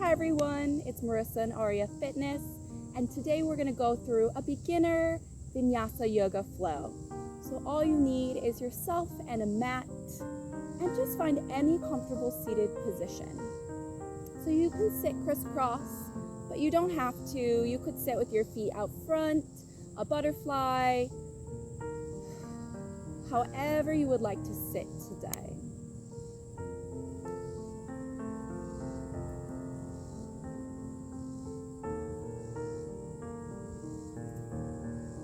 Hi everyone, it's Marissa and Aria Fitness, and today we're going to go through a beginner vinyasa yoga flow. So all you need is yourself and a mat, and just find any comfortable seated position. So you can sit crisscross, but you don't have to. You could sit with your feet out front, a butterfly, however you would like to sit today.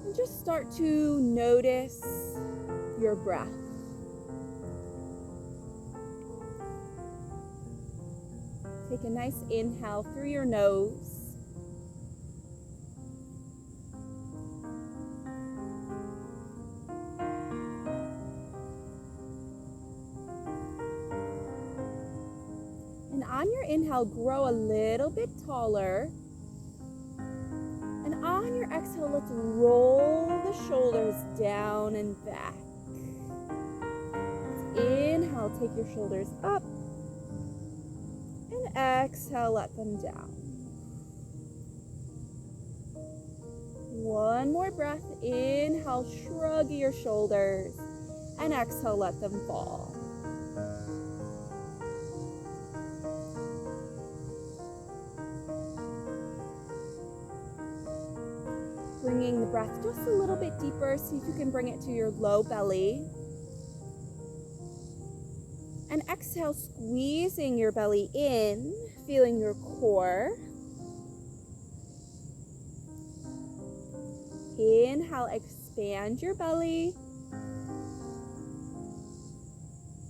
And just start to notice your breath. Take a nice inhale through your nose. And on your inhale, grow a little bit taller. And on your exhale, let's roll the shoulders down and back. Let's inhale, take your shoulders up. And exhale, let them down. One more breath. Inhale, shrug your shoulders. And exhale, let them fall. Bringing the breath just a little bit deeper. See if you can bring it to your low belly. And exhale, squeezing your belly in, feeling your core. Inhale, expand your belly.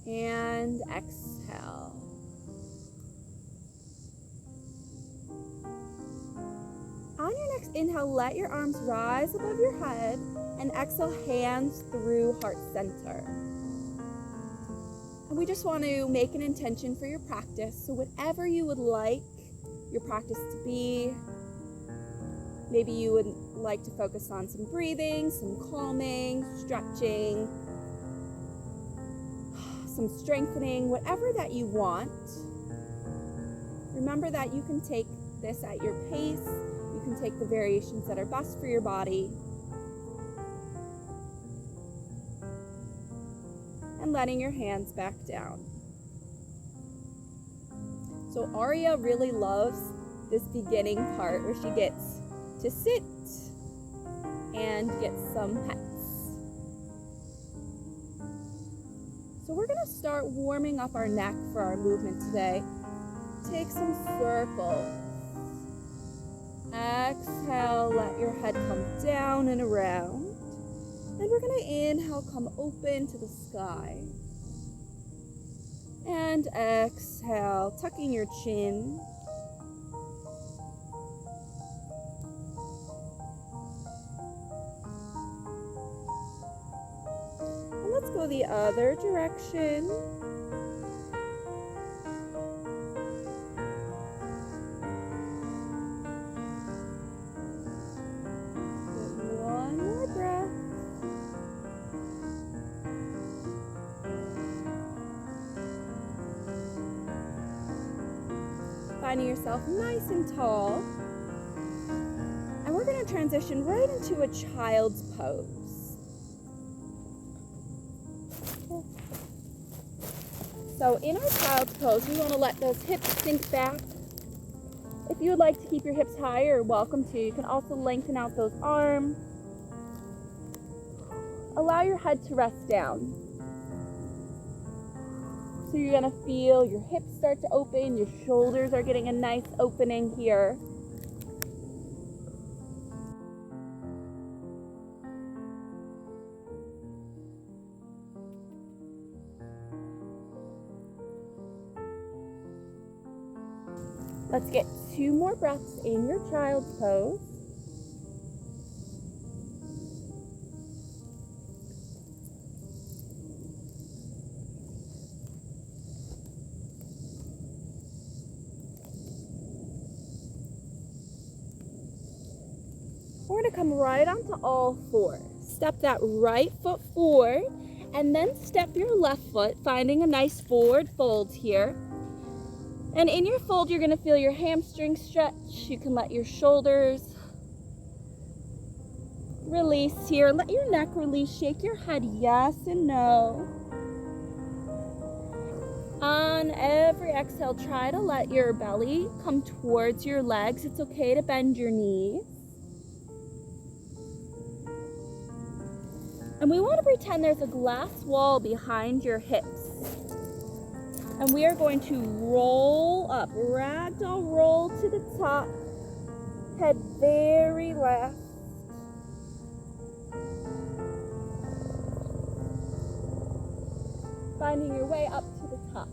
And exhale. On your next inhale, let your arms rise above your head and exhale, hands through heart center. And we just want to make an intention for your practice. So whatever you would like your practice to be, maybe you would like to focus on some breathing, some calming, stretching, some strengthening, whatever that you want. Remember that you can take this at your pace. You can take the variations that are best for your body. And letting your hands back down. So Aria really loves this beginning part where she gets to sit and get some pets. So we're going to start warming up our neck for our movement today. Take some circles. Exhale, let your head come down and around. And we're going to inhale, come open to the sky. And exhale, tucking your chin. And let's go the other direction. Finding yourself nice and tall. And we're going to transition right into a child's pose. So in our child's pose, we want to let those hips sink back. If you would like to keep your hips higher, you're welcome to. You can also lengthen out those arms. Allow your head to rest down. So you're going to feel your hips start to open, your shoulders are getting a nice opening here. Let's get 2 more breaths in your child's pose. We're going to come right onto all fours. Step that right foot forward and then step your left foot, finding a nice forward fold here. And in your fold, you're gonna feel your hamstrings stretch. You can let your shoulders release here. Let your neck release. Shake your head yes and no. On every exhale, try to let your belly come towards your legs. It's okay to bend your knees. And we want to pretend there's a glass wall behind your hips. And we are going to roll up, ragdoll roll to the top, head very left. Finding your way up to the top.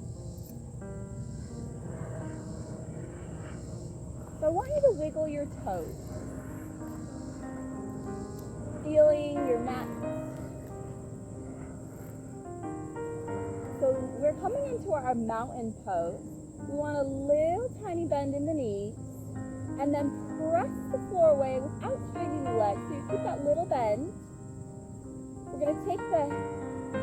So I want you to wiggle your toes. Feeling your mat. So we're coming into our mountain pose. We want a little tiny bend in the knees and then press the floor away without straightening the legs. So you keep that little bend. We're going to take the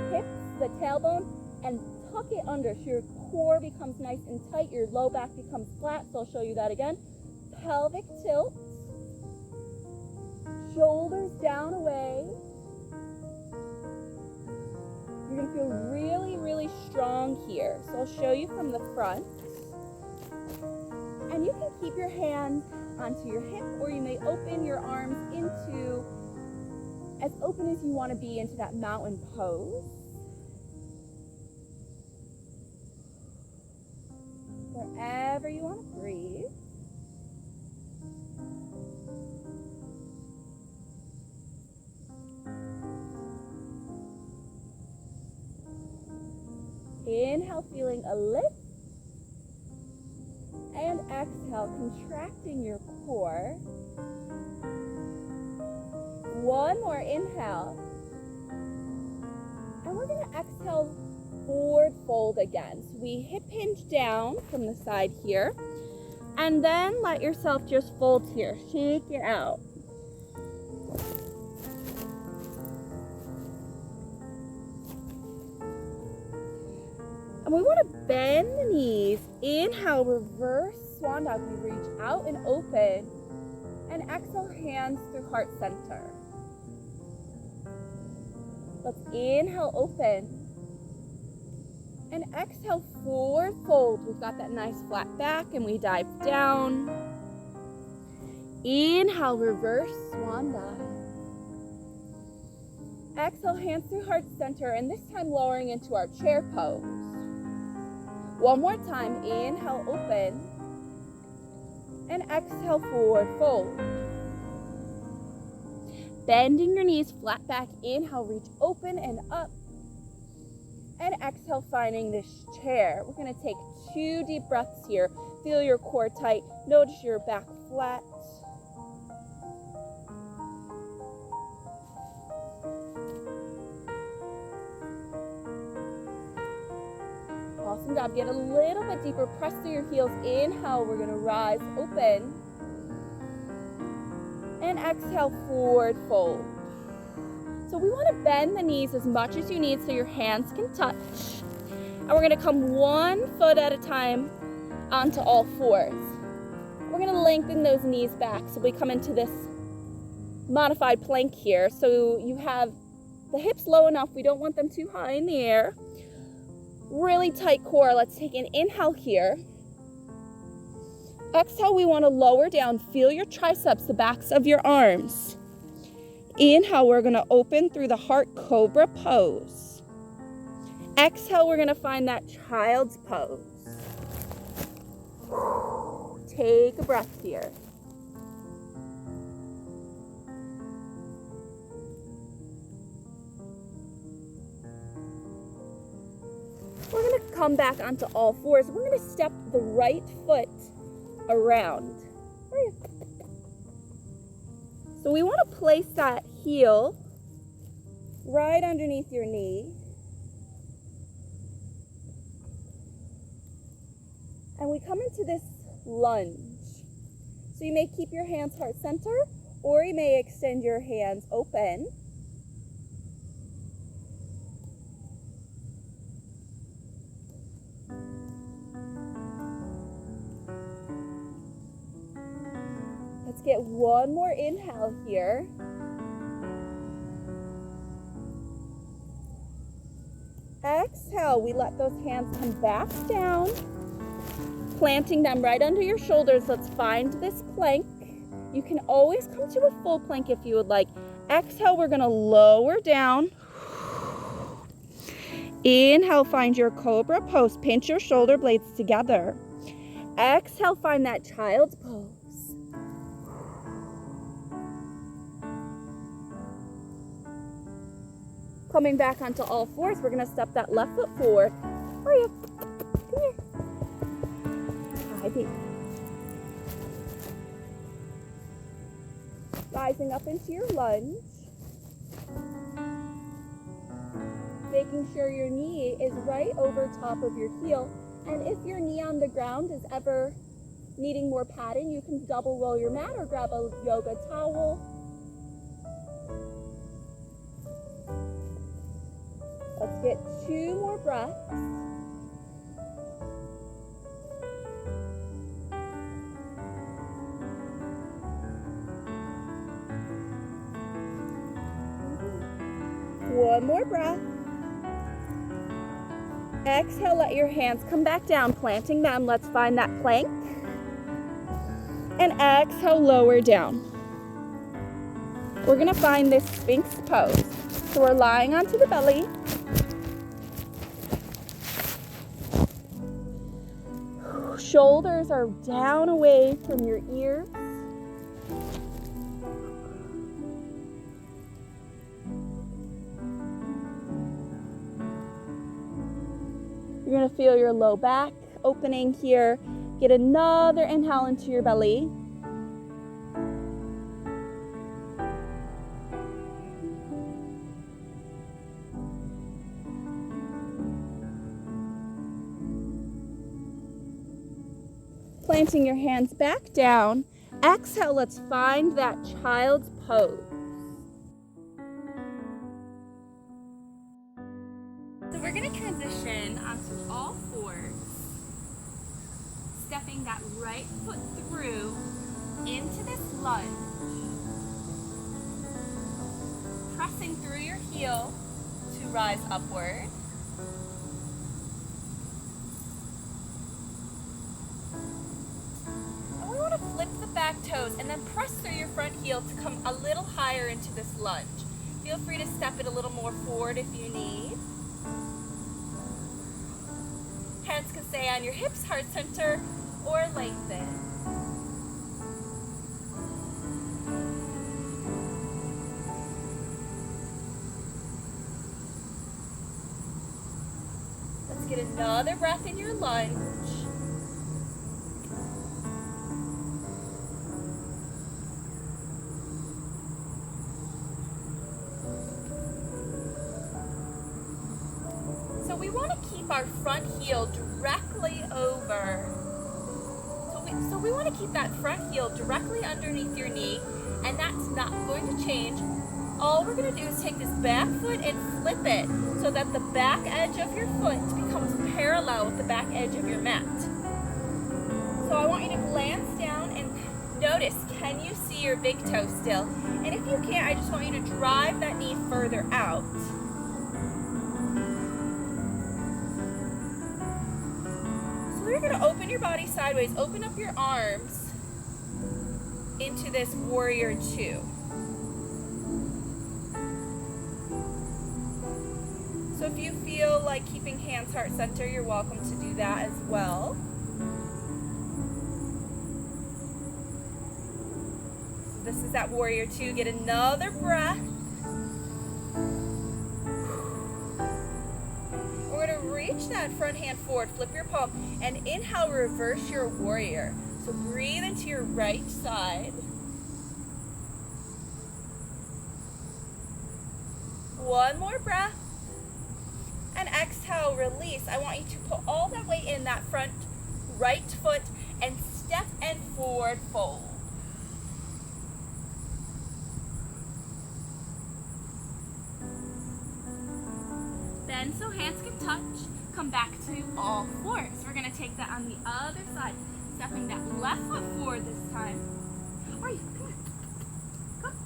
hips, the tailbone, and tuck it under so your core becomes nice and tight, your low back becomes flat. So I'll show you that again. Pelvic tilt, shoulders down away. You're going to feel really, really strong here. So I'll show you from the front. And you can keep your hand onto your hip, or you may open your arms into as open as you want to be into that mountain pose. Wherever you want to breathe. Inhale, feeling a lift. And exhale, contracting your core. One more inhale. And we're going to exhale, forward fold again. So we hip hinge down from the side here. And then let yourself just fold here. Shake it out. And we want to bend the knees. Inhale, reverse swan dive. We reach out and open. And exhale, hands through heart center. Let's inhale, open. And exhale, forward fold. We've got that nice flat back and we dive down. Inhale, reverse swan dive. Exhale, hands through heart center, and this time lowering into our chair pose. One more time, inhale, open. And exhale, forward fold. Bending your knees, flat back, inhale, reach open and up. And exhale, finding this chair. We're going to take 2 deep breaths here. Feel your core tight. Notice your back flat. Awesome job. Get a little bit deeper. Press through your heels. Inhale, we're going to rise, open. And exhale, forward fold. So we want to bend the knees as much as you need so your hands can touch. And we're going to come 1 foot at a time onto all fours. We're going to lengthen those knees back so we come into this modified plank here. So you have the hips low enough. We don't want them too high in the air. Really tight core. Let's take an inhale here. Exhale, we want to lower down. Feel your triceps, the backs of your arms. Inhale, we're going to open through the heart cobra pose. Exhale, we're going to find that child's pose. Take a breath here. We're going to come back onto all fours. We're going to step the right foot around. So we want to place that heel right underneath your knee. And we come into this lunge. So you may keep your hands heart center, or you may extend your hands open. Let's get one more inhale here. Exhale, we let those hands come back down, planting them right under your shoulders. Let's find this plank. You can always come to a full plank if you would like. Exhale, we're gonna lower down. Inhale, find your cobra pose. Pinch your shoulder blades together. Exhale, find that child's pose. Coming back onto all fours, we're gonna step that left foot forward. Where are you? Come here. Hi, baby. Rising up into your lunge. Making sure your knee is right over top of your heel. And if your knee on the ground is ever needing more padding, you can double roll your mat or grab a yoga towel. Let's get 2 more breaths. One more breath. Exhale, let your hands come back down, planting them. Let's find that plank. And exhale, lower down. We're gonna find this Sphinx pose. So we're lying onto the belly. Shoulders are down away from your ears. You're gonna feel your low back opening here. Get another inhale into your belly. Planting your hands back down. Exhale, let's find that child's pose. So we're going to transition onto all fours, stepping that right foot through into this lunge, pressing through your heel to rise upward. Flip the back toes and then press through your front heel to come a little higher into this lunge. Feel free to step it a little more forward if you need. Hands can stay on your hips, heart center, or lengthen. Let's get another breath in your lunge. We want to keep our front heel directly over. So we want to keep that front heel directly underneath your knee, and that's not going to change. All we're going to do is take this back foot and flip it so that the back edge of your foot becomes parallel with the back edge of your mat. So I want you to glance down and notice, can you see your big toe still? And if you can't, I just want you to drive that knee further out. You're going to open your body sideways, open up your arms into this warrior 2. So if you feel like keeping hands heart center, you're welcome to do that as well. So this is that warrior 2. Get another breath. Reach that front hand forward, flip your palm, and inhale, reverse your warrior. So breathe into your right side. One more breath. And exhale, release. I want you to put all that weight in that front right foot and step and forward fold. Bend so hands can touch. Come back to all fours. We're going to take that on the other side. Stepping that left foot forward this time. Where are you? Come here. Come.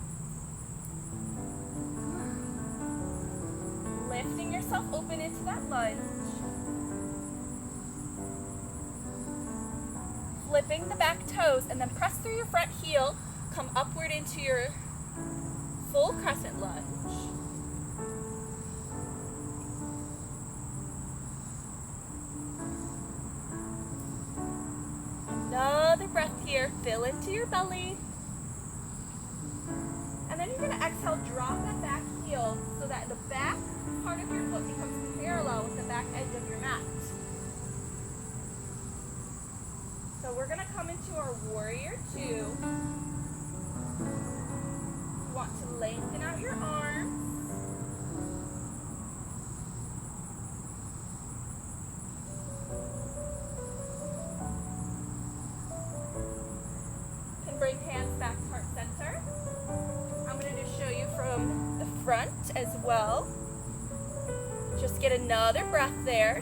Lifting yourself open into that lunge. Flipping the back toes and then press through your front heel. Come upward into your full crescent lunge. Another breath here. Fill into your belly. And then you're going to exhale, drop that back heel so that the back part of your foot becomes parallel with the back edge of your mat. So we're going to come into our warrior two. You want to lengthen out your arms. You can bring hands back to heart center. I'm going to just show you from the front as well. Just get another breath there.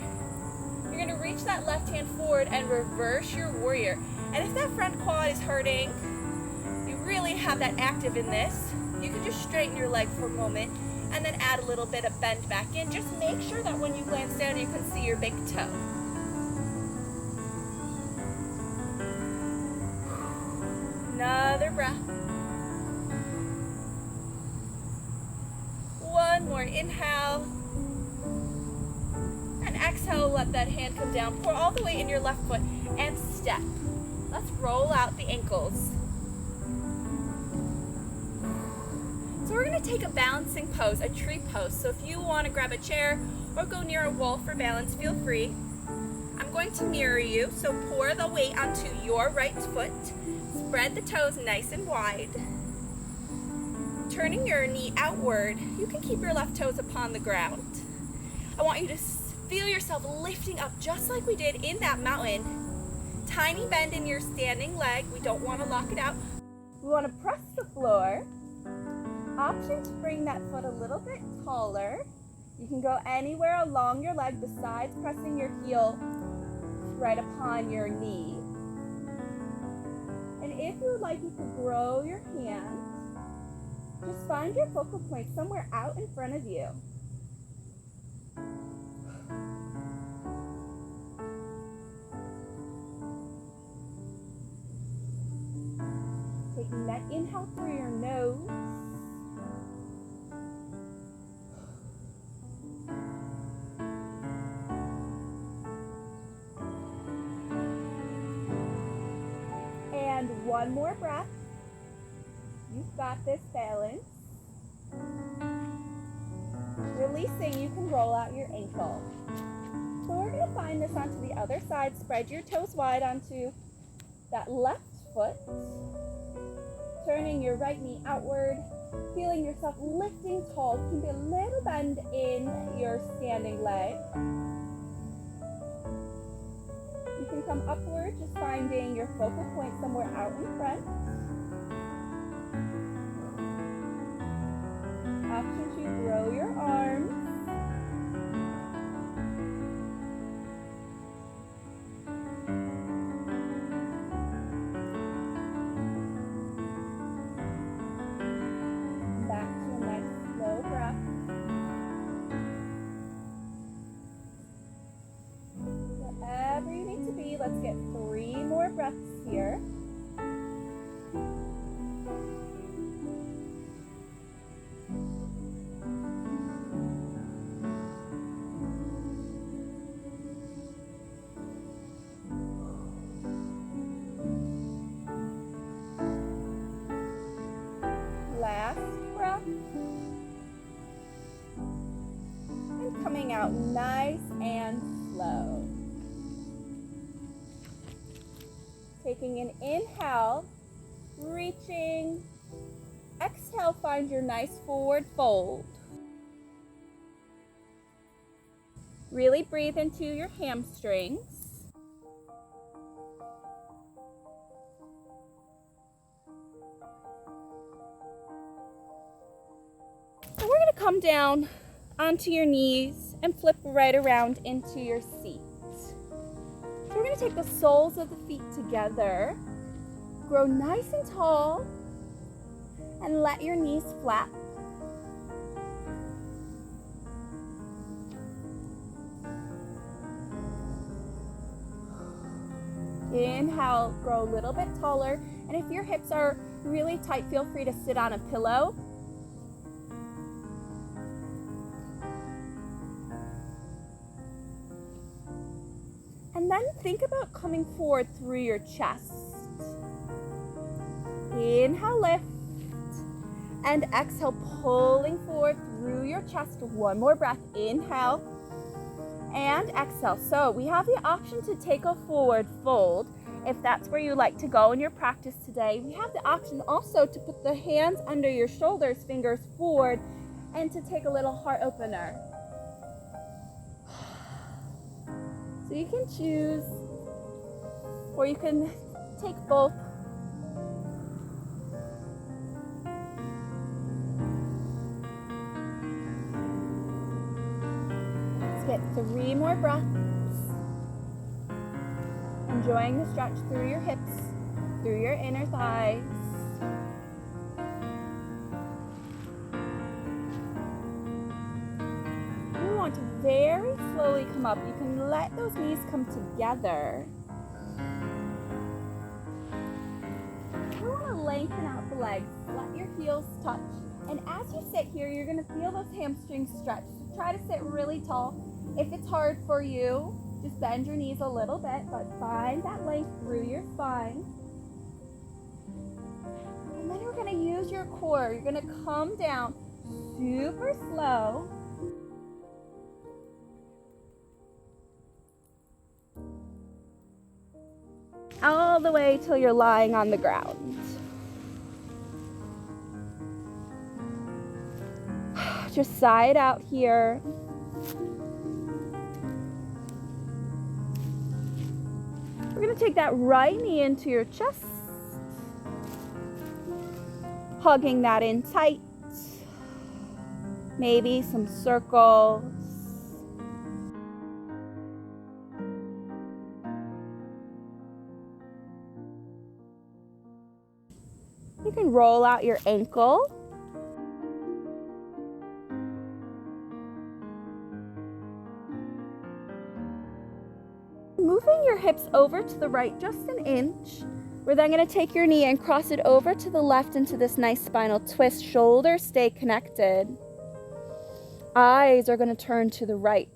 You're going to reach that left hand forward and reverse your warrior. And if that front quad is hurting, you really have that active in this, you can just straighten your leg for a moment and then add a little bit of bend back in. Just make sure that when you glance down, you can see your big toe. Another breath. One more inhale. And exhale, let that hand come down. Pour all the weight in your left foot and step. Let's roll out the ankles. So we're going to take a balancing pose, a tree pose. So if you want to grab a chair or go near a wall for balance, feel free. I'm going to mirror you, so pour the weight onto your right foot. Spread the toes nice and wide. Turning your knee outward, you can keep your left toes upon the ground. I want you to feel yourself lifting up just like we did in that mountain. Tiny bend in your standing leg. We don't want to lock it out. We want to press the floor. Option to bring that foot a little bit taller. You can go anywhere along your leg besides pressing your heel right upon your knee. And if you would like, you could grow your hand. Just find your focal point somewhere out in front of you. Taking that inhale through your nose. And one more breath. You've got this, balance. Releasing, you can roll out your ankle. So we're going to find this onto the other side. Spread your toes wide onto that left foot. Turning your right knee outward. Feeling yourself lifting tall. Can be a little bend in your standing leg. You can come upward, just finding your focal point somewhere out in front. Option to grow your arms. Back to a nice slow breath. Wherever you need to be, let's get 3 more breaths here. Last breath. And coming out nice and slow. Taking an inhale, reaching. Exhale, find your nice forward fold. Really breathe into your hamstrings. And we're going to come down onto your knees and flip right around into your seat. So we're going to take the soles of the feet together, grow nice and tall and let your knees flap. Inhale, grow a little bit taller. And if your hips are really tight, feel free to sit on a pillow. And then think about coming forward through your chest. Inhale, lift. And exhale, pulling forward through your chest. One more breath. Inhale and exhale. So we have the option to take a forward fold if that's where you like to go in your practice today. We have the option also to put the hands under your shoulders, fingers forward, and to take a little heart opener. So you can choose, or you can take both. Let's get 3 more breaths. Enjoying the stretch through your hips, through your inner thighs. You want to very slowly come up. You can let those knees come together. You want to lengthen out the legs. Let your heels touch. And as you sit here, you're going to feel those hamstrings stretch. So try to sit really tall. If it's hard for you, just bend your knees a little bit, but find that length through your spine. And then you're going to use your core. You're going to come down super slow. All the way till you're lying on the ground. Just sigh it out here. We're going to take that right knee into your chest, hugging that in tight. Maybe some circles. You can roll out your ankle. Moving your hips over to the right just an inch. We're then going to take your knee and cross it over to the left into this nice spinal twist. Shoulders stay connected. Eyes are going to turn to the right.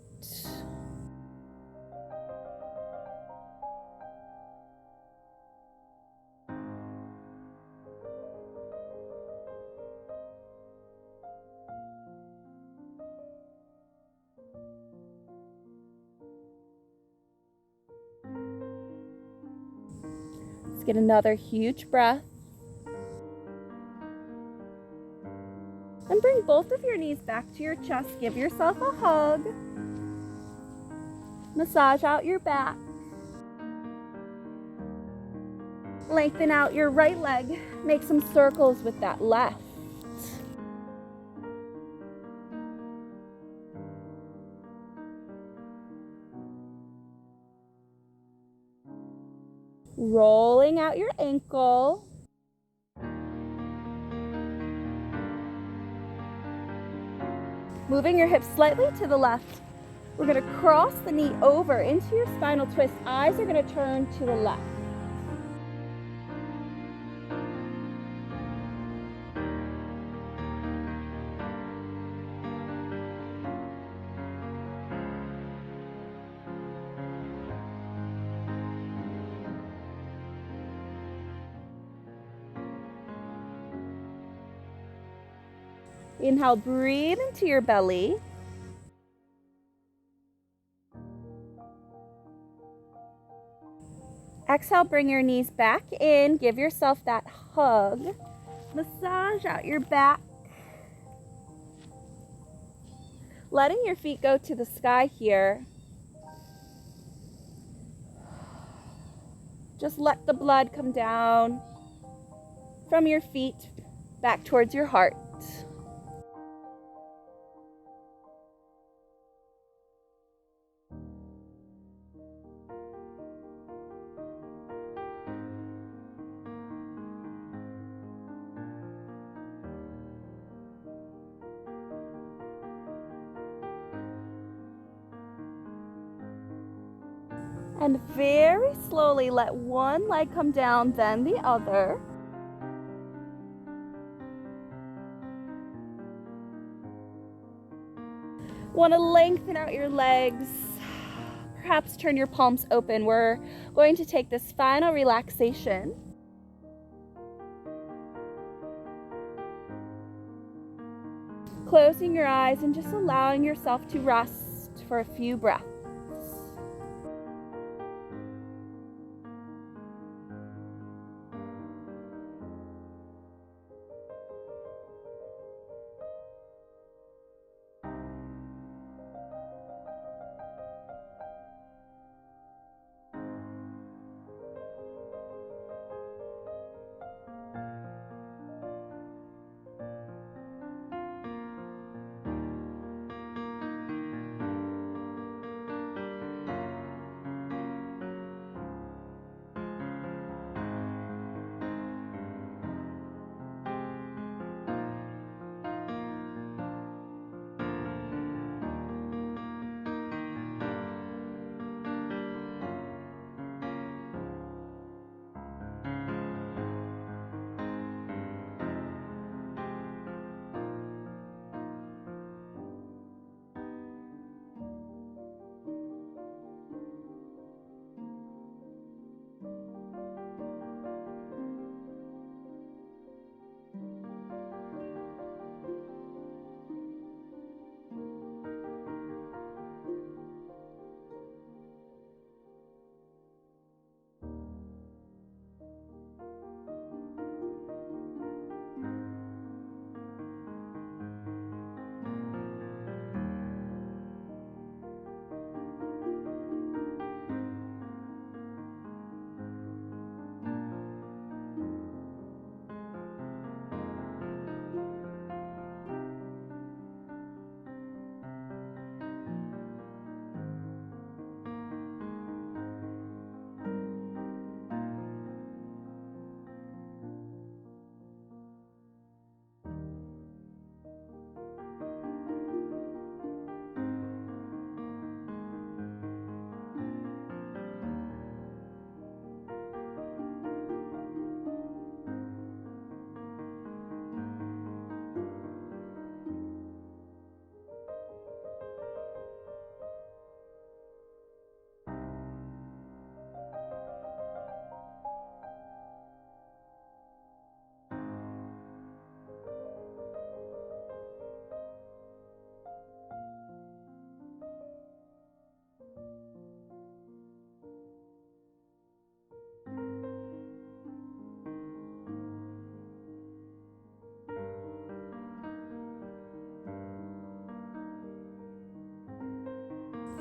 Get another huge breath. And bring both of your knees back to your chest. Give yourself a hug. Massage out your back. Lengthen out your right leg. Make some circles with that left. Rolling out your ankle. Moving your hips slightly to the left. We're going to cross the knee over into your spinal twist. Eyes are going to turn to the left. Inhale, breathe into your belly. Exhale, bring your knees back in. Give yourself that hug. Massage out your back. Letting your feet go to the sky here. Just let the blood come down from your feet back towards your heart. And very slowly let one leg come down, then the other. Want to lengthen out your legs. Perhaps turn your palms open. We're going to take this final relaxation. Closing your eyes and just allowing yourself to rest for a few breaths.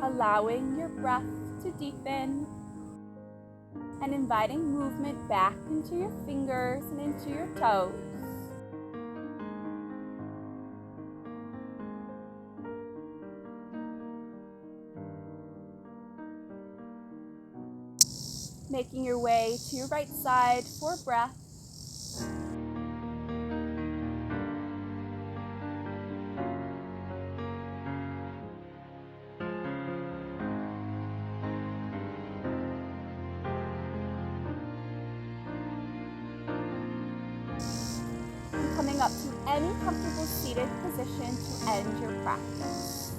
Allowing your breath to deepen and inviting movement back into your fingers and into your toes. Making your way to your right side for breath. Coming up to any comfortable seated position to end your practice.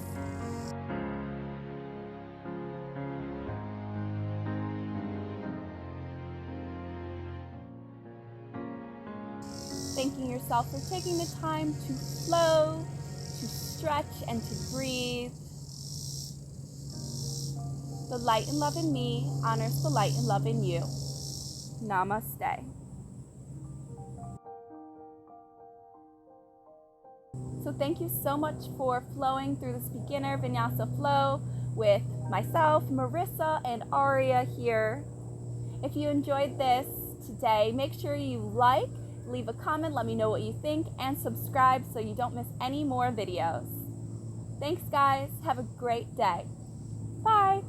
Thanking yourself for taking the time to flow, to stretch, and to breathe. The light and love in me honors the light and love in you. Namaste. So thank you so much for flowing through this beginner vinyasa flow with myself, Marissa and Aria here. If you enjoyed this today, make sure you like, leave a comment, let me know what you think, and subscribe so you don't miss any more videos. Thanks guys, have a great day. Bye.